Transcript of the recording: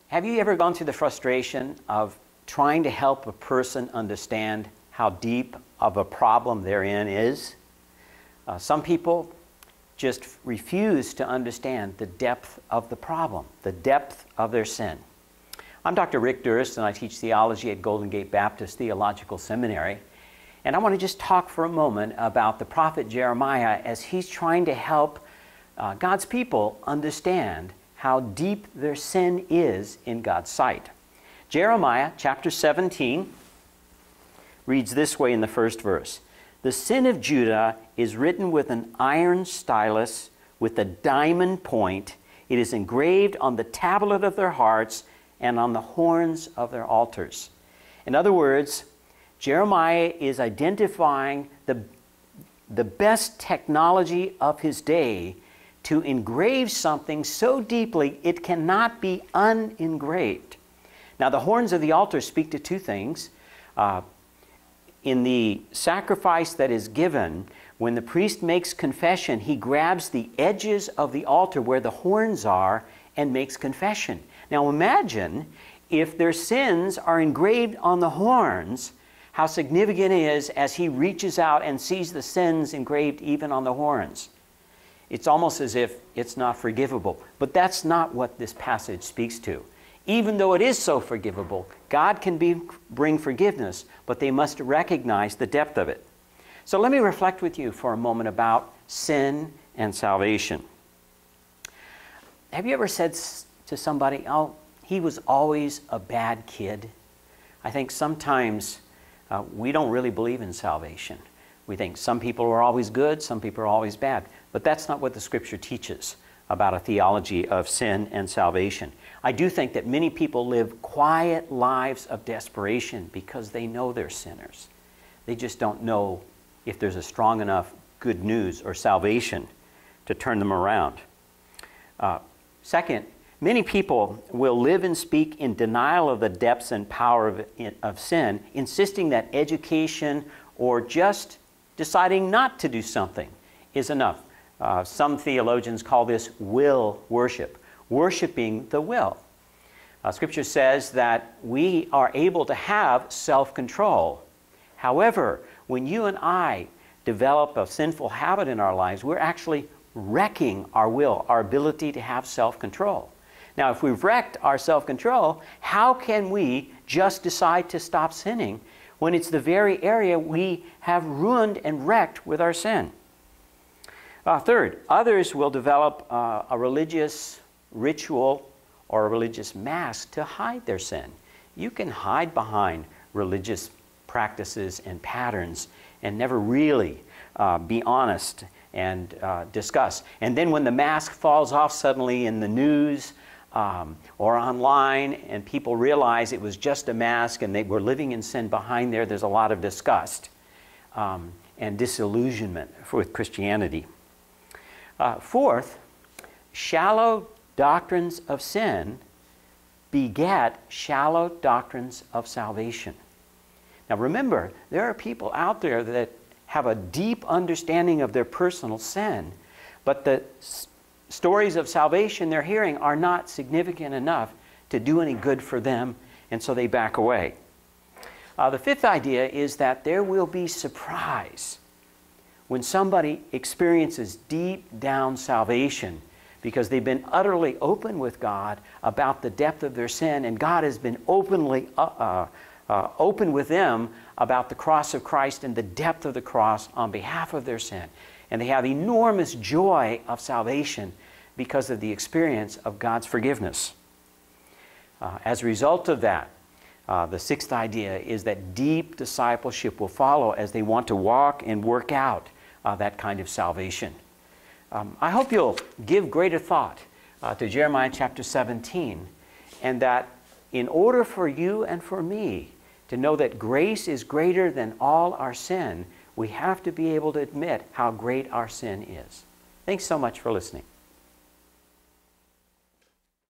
Have you ever gone through the frustration of trying to help a person understand how deep of a problem they're in is? Some people just refuse to understand the depth of the problem, the depth of their sin. I'm Dr. Rick Durst, and I teach theology at Golden Gate Baptist Theological Seminary. And I want to just talk for a moment about the prophet Jeremiah as he's trying to help God's people understand how deep their sin is in God's sight. Jeremiah chapter 17 reads this way in the first verse. The sin of Judah is written with an iron stylus with a diamond point. It is engraved on the tablet of their hearts and on the horns of their altars. In other words, Jeremiah is identifying the best technology of his day to engrave something so deeply it cannot be unengraved. Now, the horns of the altar speak to two things. In the sacrifice that is given, when the priest makes confession, he grabs the edges of the altar where the horns are and makes confession. Now imagine if their sins are engraved on the horns, how significant it is as he reaches out and sees the sins engraved even on the horns. It's almost as if it's not forgivable. But that's not what this passage speaks to. Even though it is so forgivable, God can bring forgiveness, but they must recognize the depth of it. So let me reflect with you for a moment about sin and salvation. Have you ever said to somebody, oh, he was always a bad kid? I think sometimes we don't really believe in salvation. We think some people are always good, some people are always bad. But that's not what the Scripture teaches about a theology of sin and salvation. I do think that many people live quiet lives of desperation because they know they're sinners. They just don't know if there's a strong enough good news or salvation to turn them around. Second, many people will live and speak in denial of the depths and power of sin, insisting that education or just deciding not to do something is enough. Some theologians call this will worship, worshiping the will. Scripture says that we are able to have self-control. However, when you and I develop a sinful habit in our lives, we're actually wrecking our will, our ability to have self-control. Now, if we've wrecked our self-control, how can we just decide to stop sinning when it's the very area we have ruined and wrecked with our sin? Third, others will develop a religious ritual or a religious mask to hide their sin. You can hide behind religious practices and patterns and never really be honest and discuss. And then when the mask falls off suddenly in the news or online and people realize it was just a mask and they were living in sin behind there's a lot of disgust and disillusionment with Christianity. Fourth, shallow doctrines of sin beget shallow doctrines of salvation. Now remember, there are people out there that have a deep understanding of their personal sin, but the stories of salvation they're hearing are not significant enough to do any good for them, and so they back away. The fifth idea is that there will be surprise when somebody experiences deep down salvation because they've been utterly open with God about the depth of their sin, and God has been openly open with them about the cross of Christ and the depth of the cross on behalf of their sin. And they have enormous joy of salvation because of the experience of God's forgiveness. As a result of that, the sixth idea is that deep discipleship will follow as they want to walk and work out that kind of salvation. I hope you'll give greater thought to Jeremiah chapter 17, and that in order for you and for me to know that grace is greater than all our sin, we have to be able to admit how great our sin is. Thanks so much for listening.